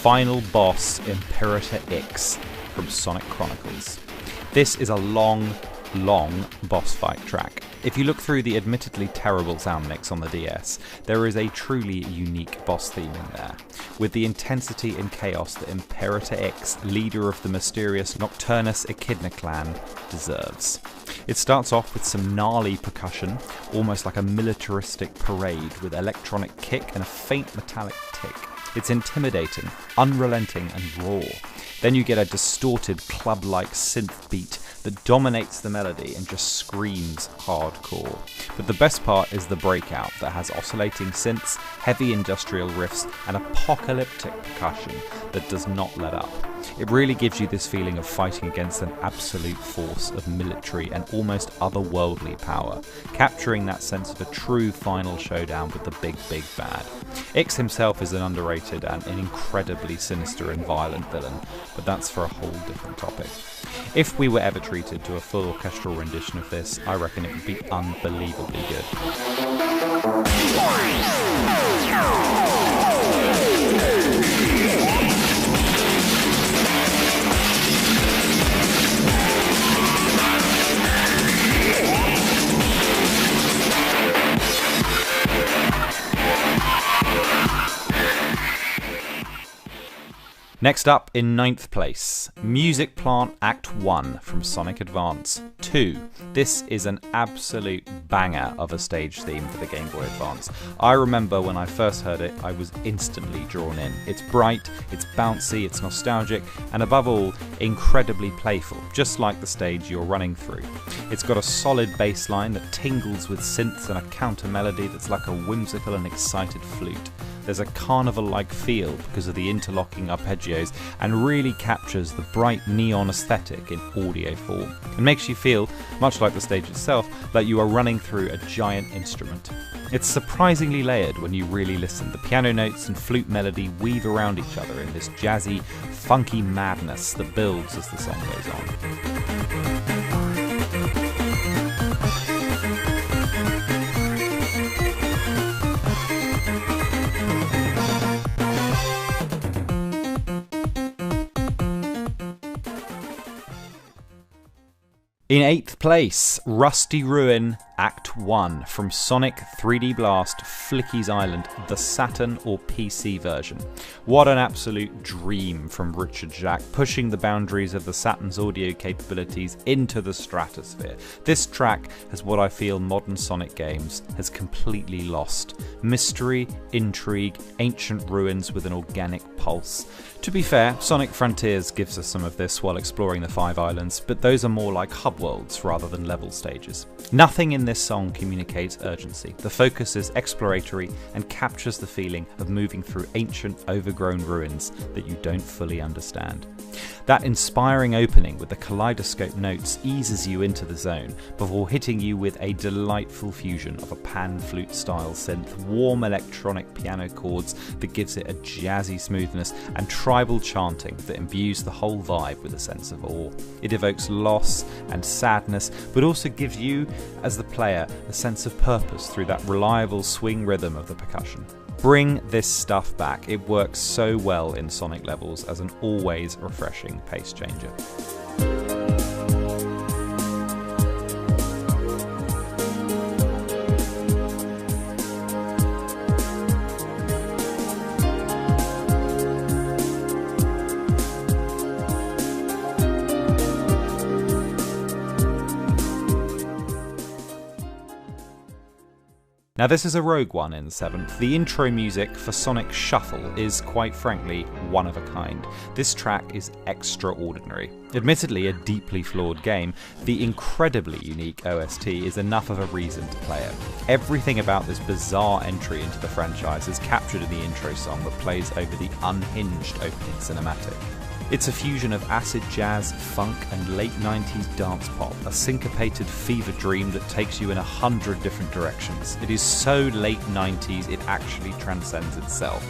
final boss, Imperator X from Sonic Chronicles. This is a long boss fight track. If you look through the admittedly terrible sound mix on the DS, there is a truly unique boss theme in there, with the intensity and chaos that Imperator X, leader of the mysterious Nocturnus Echidna clan, deserves. It starts off with some gnarly percussion, almost like a militaristic parade with electronic kick and a faint metallic tick. It's intimidating, unrelenting and raw. Then you get a distorted club-like synth beat that dominates the melody and just screams hardcore. But the best part is the breakout that has oscillating synths, heavy industrial riffs and apocalyptic percussion that does not let up. It really gives you this feeling of fighting against an absolute force of military and almost otherworldly power, capturing that sense of a true final showdown with the big bad. X himself is an underrated and an incredibly sinister and violent villain, but that's for a whole different topic. If we were ever treated to a full orchestral rendition of this, I reckon it would be unbelievably good. Next up, in 9th place, Music Plant Act 1 from Sonic Advance 2. This is an absolute banger of a stage theme for the Game Boy Advance. I remember when I first heard it, I was instantly drawn in. It's bright, it's bouncy, it's nostalgic, and above all, incredibly playful, just like the stage you're running through. It's got a solid bass line that tingles with synths and a counter melody that's like a whimsical and excited flute. There's a carnival-like feel because of the interlocking arpeggios and really captures the bright neon aesthetic in audio form. It makes you feel, much like the stage itself, like you are running through a giant instrument. It's surprisingly layered when you really listen. The piano notes and flute melody weave around each other in this jazzy, funky madness that builds as the song goes on. In 8th place, Rusty Ruin Act 1 from Sonic 3D Blast Flicky's Island, the Saturn or PC version. What an absolute dream from Richard Jacques, pushing the boundaries of the Saturn's audio capabilities into the stratosphere. This track has what I feel modern Sonic games has completely lost. Mystery, intrigue, ancient ruins with an organic pulse. To be fair, Sonic Frontiers gives us some of this while exploring the 5 islands, but those are more like hub worlds rather than level stages. Nothing in this song communicates urgency. The focus is exploratory and captures the feeling of moving through ancient, overgrown ruins that you don't fully understand. That inspiring opening with the kaleidoscope notes eases you into the zone before hitting you with a delightful fusion of a pan flute style synth, warm electronic piano chords that gives it a jazzy smoothness, and tribal chanting that imbues the whole vibe with a sense of awe. It evokes loss and sadness, but also gives you, as the player, a sense of purpose through that reliable swing rhythm of the percussion. Bring this stuff back. It works so well in Sonic levels as an always refreshing pace changer. Now this is a rogue one in 7th. The intro music for Sonic Shuffle is, quite frankly, one of a kind. This track is extraordinary. Admittedly a deeply flawed game, the incredibly unique OST is enough of a reason to play it. Everything about this bizarre entry into the franchise is captured in the intro song that plays over the unhinged opening cinematic. It's a fusion of acid jazz, funk and late 90s dance pop, a syncopated fever dream that takes you in 100 different directions. It is so late 90s it actually transcends itself.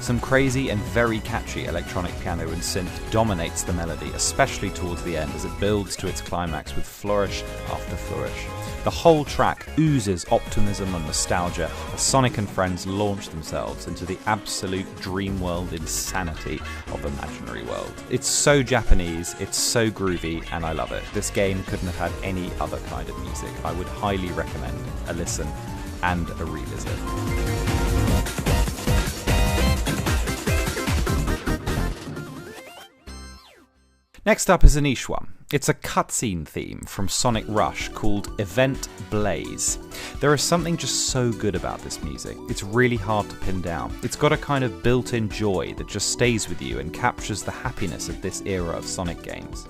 Some crazy and very catchy electronic piano and synth dominates the melody, especially towards the end as it builds to its climax with flourish after flourish. The whole track oozes optimism and nostalgia as Sonic and friends launch themselves into the absolute dream world insanity of Imaginary World. It's so Japanese, it's so groovy, and I love it. This game couldn't have had any other kind of music. I would highly recommend a listen and a revisit. Next up is a niche one. It's a cutscene theme from Sonic Rush called Event Blaze. There is something just so good about this music. It's really hard to pin down. It's got a kind of built-in joy that just stays with you and captures the happiness of this era of Sonic games.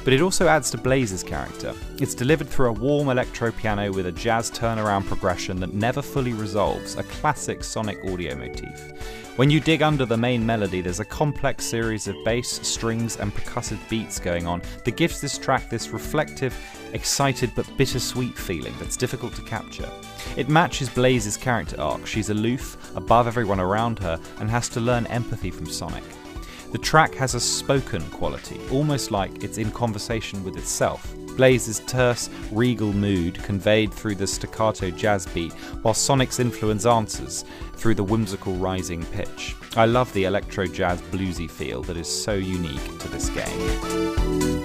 But it also adds to Blaze's character. It's delivered through a warm electro piano with a jazz turnaround progression that never fully resolves, a classic Sonic audio motif. When you dig under the main melody, there's a complex series of bass, strings, and percussive beats going on that gives this track this reflective, excited but bittersweet feeling that's difficult to capture. It matches Blaze's character arc. She's aloof, above everyone around her, and has to learn empathy from Sonic. The track has a spoken quality, almost like it's in conversation with itself. Blaze's terse, regal mood conveyed through the staccato jazz beat, while Sonic's influence answers through the whimsical rising pitch. I love the electro-jazz bluesy feel that is so unique to this game.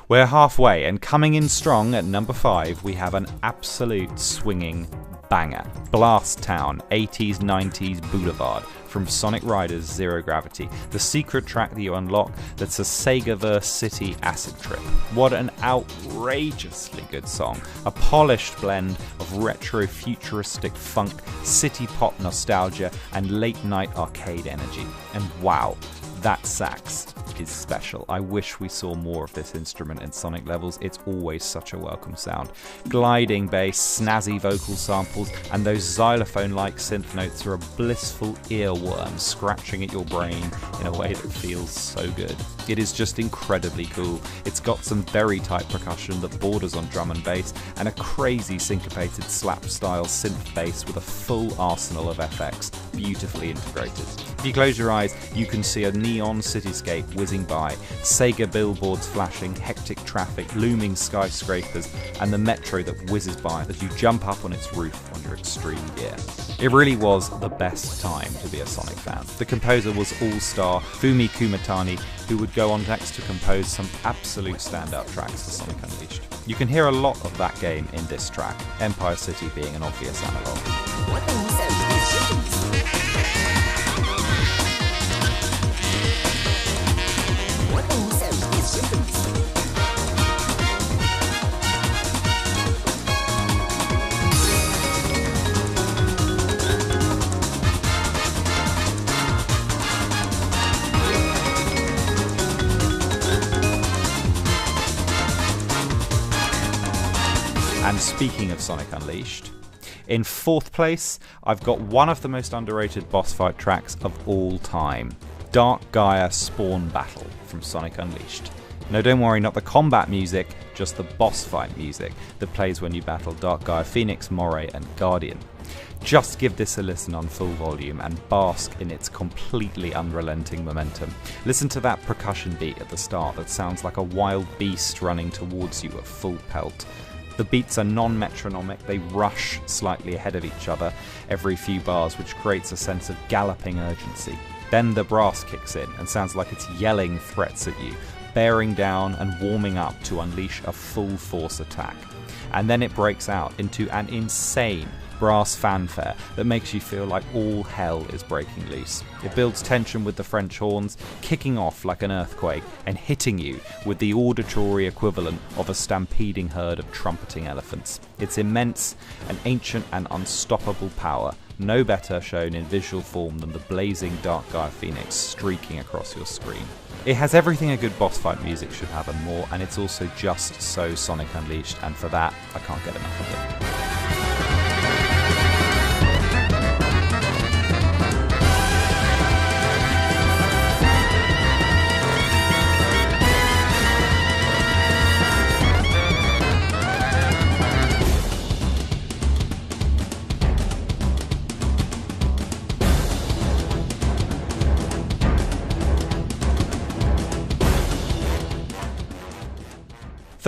We're halfway, and coming in strong at number 5, we have an absolute swinging banger. Blast Town 80s 90s Boulevard from Sonic Riders Zero Gravity, the secret track that you unlock that's a Sega-verse city acid trip. What an outrageously good song. A polished blend of retro futuristic funk, city pop nostalgia, and late night arcade energy. And wow, that sax is special. I wish we saw more of this instrument in Sonic levels. It's always such a welcome sound. Gliding bass, snazzy vocal samples, and those xylophone-like synth notes are a blissful earworm scratching at your brain in a way that feels so good. It is just incredibly cool. It's got some very tight percussion that borders on drum and bass, and a crazy syncopated slap-style synth bass with a full arsenal of FX, beautifully integrated. If you close your eyes, you can see a neon cityscape whizzing by, Sega billboards flashing, hectic traffic, looming skyscrapers, and the metro that whizzes by as you jump up on its roof on your extreme gear. It really was the best time to be a Sonic fan. The composer was all-star Fumi Kumatani, who would go on next to compose some absolute standout tracks for Sonic Unleashed. You can hear a lot of that game in this track, Empire City being an obvious analogue. And speaking of Sonic Unleashed, in 4th place, I've got one of the most underrated boss fight tracks of all time, Dark Gaia Spawn Battle from Sonic Unleashed. No, don't worry, not the combat music, just the boss fight music that plays when you battle Dark Gaia Phoenix, Moray, and Guardian. Just give this a listen on full volume and bask in its completely unrelenting momentum. Listen to that percussion beat at the start that sounds like a wild beast running towards you at full pelt. The beats are non-metronomic, they rush slightly ahead of each other every few bars, which creates a sense of galloping urgency. Then the brass kicks in and sounds like it's yelling threats at you, bearing down and warming up to unleash a full force attack. And then it breaks out into an insane brass fanfare that makes you feel like all hell is breaking loose. It builds tension with the French horns, kicking off like an earthquake and hitting you with the auditory equivalent of a stampeding herd of trumpeting elephants. It's immense, an ancient and unstoppable power, no better shown in visual form than the blazing Dark Gaia Phoenix streaking across your screen. It has everything a good boss fight music should have and more, and it's also just so Sonic Unleashed, and for that, I can't get enough of it.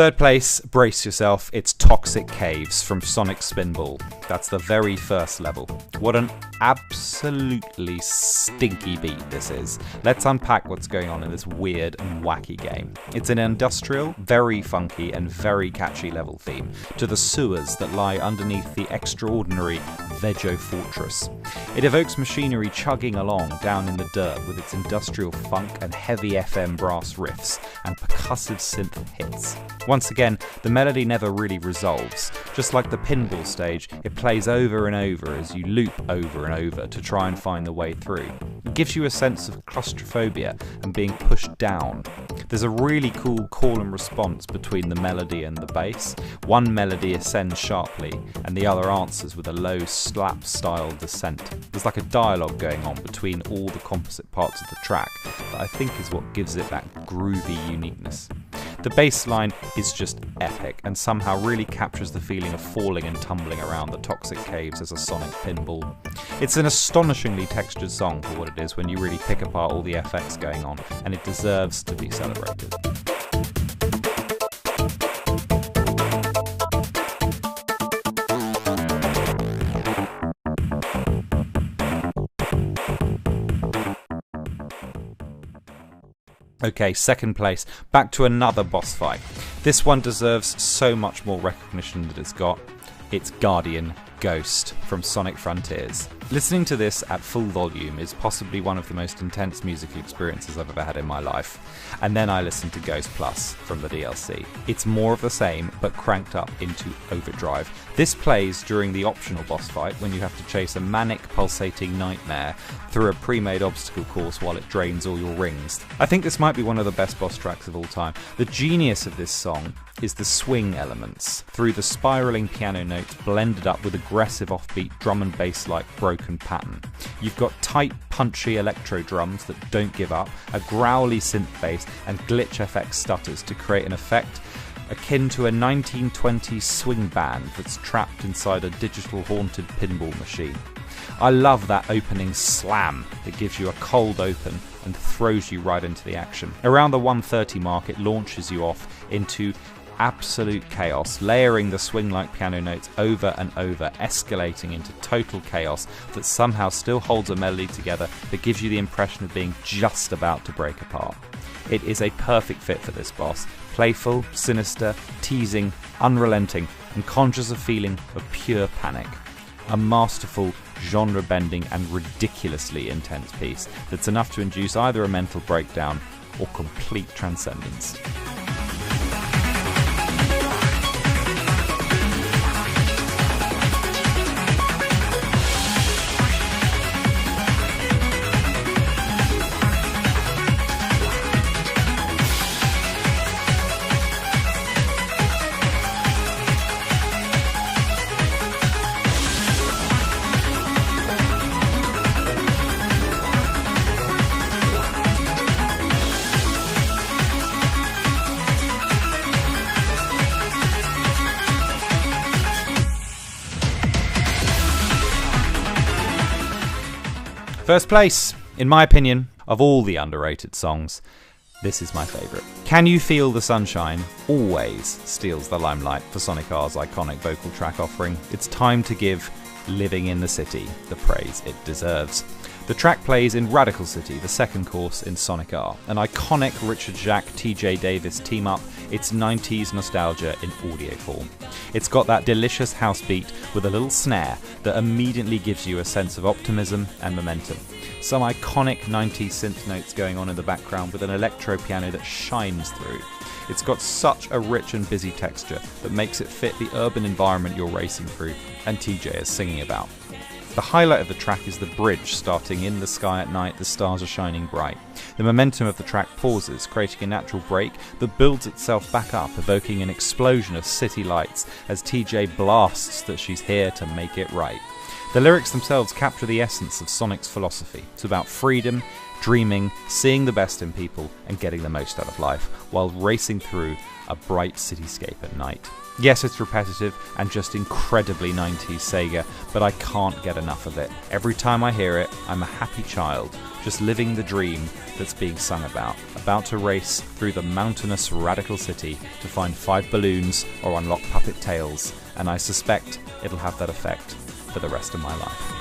Third place, brace yourself, it's Toxic Caves from Sonic Spinball. That's the very first level. What an absolutely stinky beat this is. Let's unpack what's going on in this weird and wacky game. It's an industrial, very funky and very catchy level theme to the sewers that lie underneath the extraordinary Vejo Fortress. It evokes machinery chugging along down in the dirt with its industrial funk and heavy FM brass riffs and percussive synth hits. Once again, the melody never really resolves. Just like the pinball stage, it plays over and over as you loop over and over to try and find the way through. It gives you a sense of claustrophobia and being pushed down. There's a really cool call and response between the melody and the bass. One melody ascends sharply and the other answers with a low slap-style descent. There's like a dialogue going on between all the composite parts of the track that I think is what gives it that groovy uniqueness. The bass line is just epic and somehow really captures the feeling of falling and tumbling around the toxic caves as a sonic pinball. It's an astonishingly textured song for what it is when you really pick apart all the effects going on, and it deserves to be celebrated. Okay, second place, back to another boss fight. This one deserves so much more recognition than it's got. It's Guardian Ghost from Sonic Frontiers. Listening to this at full volume is possibly one of the most intense musical experiences I've ever had in my life. And then I listened to Ghost Plus from the DLC. It's more of the same, but cranked up into overdrive. This plays during the optional boss fight when you have to chase a manic pulsating nightmare through a pre-made obstacle course while it drains all your rings. I think this might be one of the best boss tracks of all time. The genius of this song is the swing elements, through the spiralling piano notes blended up with aggressive offbeat drum and bass like broken pattern. You've got tight punchy electro drums that don't give up, a growly synth bass and glitch FX stutters to create an effect akin to a 1920s swing band that's trapped inside a digital haunted pinball machine. I love that opening slam that gives you a cold open and throws you right into the action. Around the 1:30 mark it launches you off into absolute chaos, layering the swing-like piano notes over and over, escalating into total chaos that somehow still holds a melody together that gives you the impression of being just about to break apart. It is a perfect fit for this boss. Playful, sinister, teasing, unrelenting, and conjures a feeling of pure panic. A masterful, genre-bending and ridiculously intense piece that's enough to induce either a mental breakdown or complete transcendence. First place, in my opinion, of all the underrated songs, this is my favourite. Can You Feel the Sunshine always steals the limelight for Sonic R's iconic vocal track offering. It's time to give Living in the City the praise it deserves. The track plays in Radical City, the second course in Sonic R, an iconic Richard Jacques TJ Davis team-up. It's 90s nostalgia in audio form. It's got that delicious house beat with a little snare that immediately gives you a sense of optimism and momentum. Some iconic 90s synth notes going on in the background with an electro piano that shines through. It's got such a rich and busy texture that makes it fit the urban environment you're racing through and TJ is singing about. The highlight of the track is the bridge starting in the sky at night, the stars are shining bright. The momentum of the track pauses, creating a natural break that builds itself back up, evoking an explosion of city lights as TJ blasts that she's here to make it right. The lyrics themselves capture the essence of Sonic's philosophy. It's about freedom, dreaming, seeing the best in people and getting the most out of life while racing through a bright cityscape at night. Yes, it's repetitive and just incredibly 90s Sega, but I can't get enough of it. Every time I hear it, I'm a happy child, just living the dream that's being sung about to race through the mountainous radical city to find 5 balloons or unlock puppet tails, and I suspect it'll have that effect for the rest of my life.